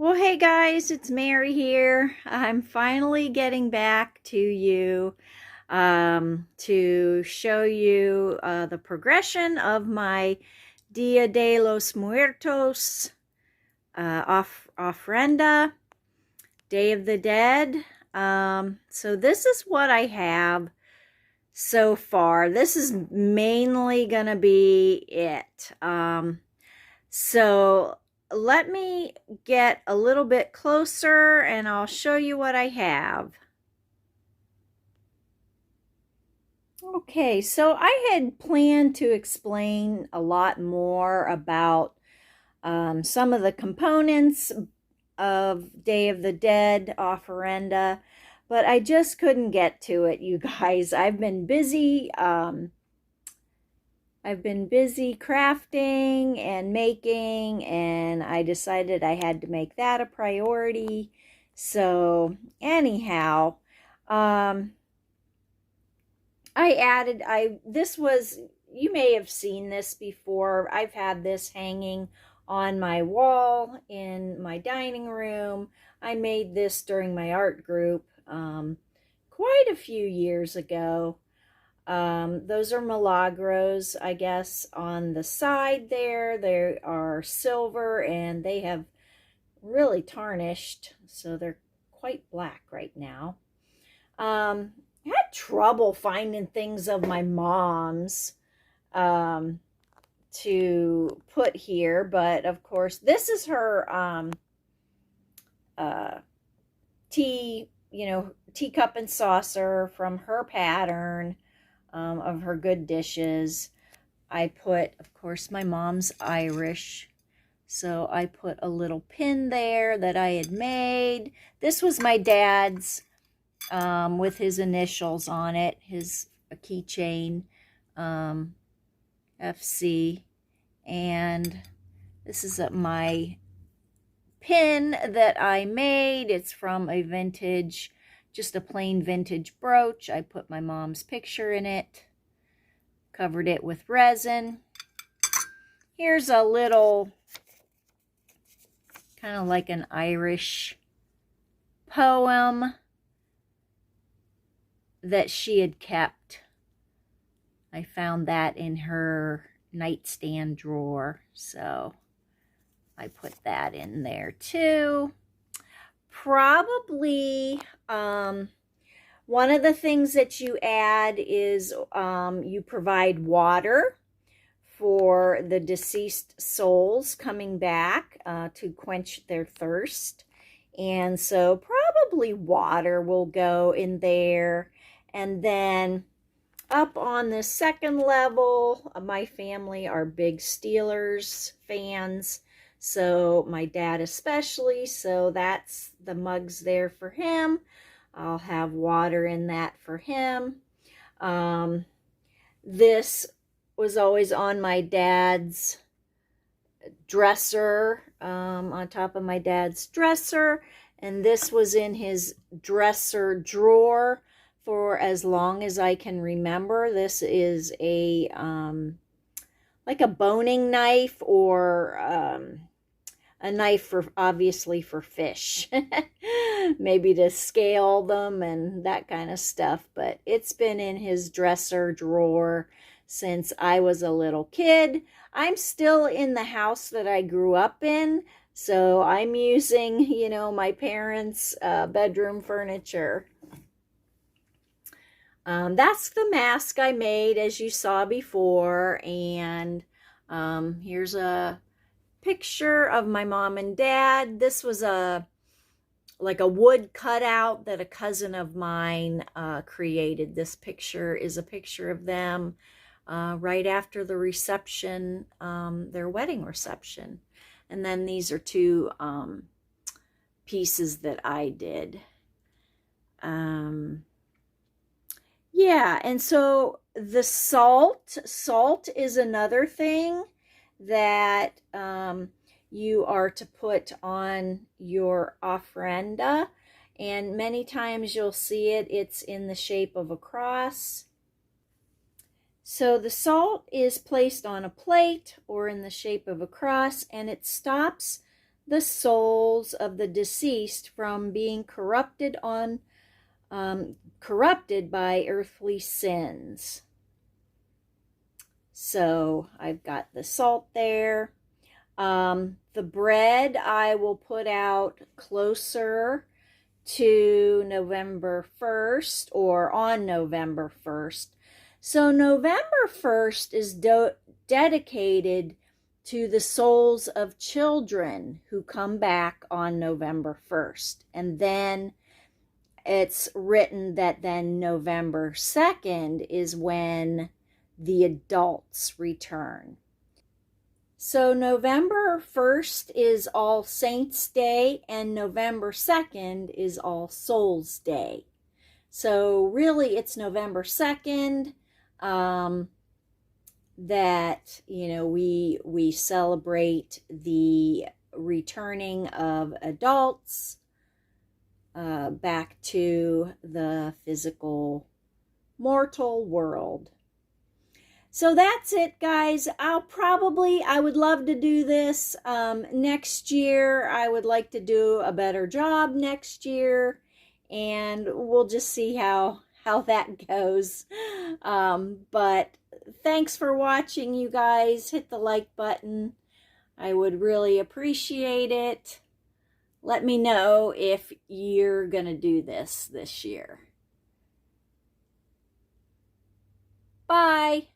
Well, hey guys, it's Mary here. I'm finally getting back to you to show you the progression of my Dia de los Muertos ofrenda, Day of the Dead. So this is what I have so far. This is mainly gonna be it. So let me get a little bit closer and I'll show you what I have. Okay, so I had planned to explain a lot more about some of the components of Day of the Dead offerenda, but I just couldn't get to it, you guys. I've been busy crafting and making, and I decided I had to make that a priority. So anyhow, um, this was, you may have seen this before. I've had this hanging on my wall in my dining room. I made this during my art group quite a few years ago. Those are Milagros, I guess, on the side there. They are silver and they have really tarnished, so they're quite black right now. I had trouble finding things of my mom's to put here, but of course, this is her uh, teacup and saucer from her pattern of her good dishes. I put, of course, my mom's Irish. So I put a little pin there that I had made. This was my dad's with his initials on it, his keychain, FC. And this is my pin that I made. It's from a vintage, just a plain vintage brooch. I put my mom's picture in it, covered it with resin. Here's a little, kind of like an Irish poem that she had kept. I found that in her nightstand drawer, so I put that in there too. Probably one of the things that you add is you provide water for the deceased souls coming back to quench their thirst. And so probably water will go in there. And then up on the second level, my family are big Steelers fans. So my dad especially, so that's the mugs there for him. I'll have water in that for him. This was always on my dad's dresser, on top of my dad's dresser, and this was in his dresser drawer for as long as I can remember. This is a like a boning knife, or a knife for, obviously, for fish. Maybe to scale them and that kind of stuff. But it's been in his dresser drawer since I was a little kid. I'm still in the house that I grew up in, so I'm using, my parents' bedroom furniture. That's the mask I made, as you saw before, and here's a picture of my mom and dad. This was like a wood cutout that a cousin of mine created. This picture is a picture of them right after the reception, their wedding reception. And then these are two pieces that I did. Yeah, and so the salt is another thing that you are to put on your ofrenda, and many times you'll see it's in the shape of a cross. So the salt is placed on a plate or in the shape of a cross, and it stops the souls of the deceased from being corrupted by earthly sins. So I've got the salt there. The bread I will put out closer to November 1st or on November 1st. So November 1st is dedicated to the souls of children who come back on November 1st. And then it's written that then November 2nd is when the adults return. So November 1st is All Saints Day and November 2nd is All Souls Day. So really it's November 2nd that, you know, we celebrate the returning of adults back to the physical mortal world. So that's it, guys. I would love to do this next year. I would like to do a better job next year, and we'll just see how that goes. But thanks for watching, you guys. Hit the like button. I would really appreciate it. Let me know if you're gonna do this year. Bye.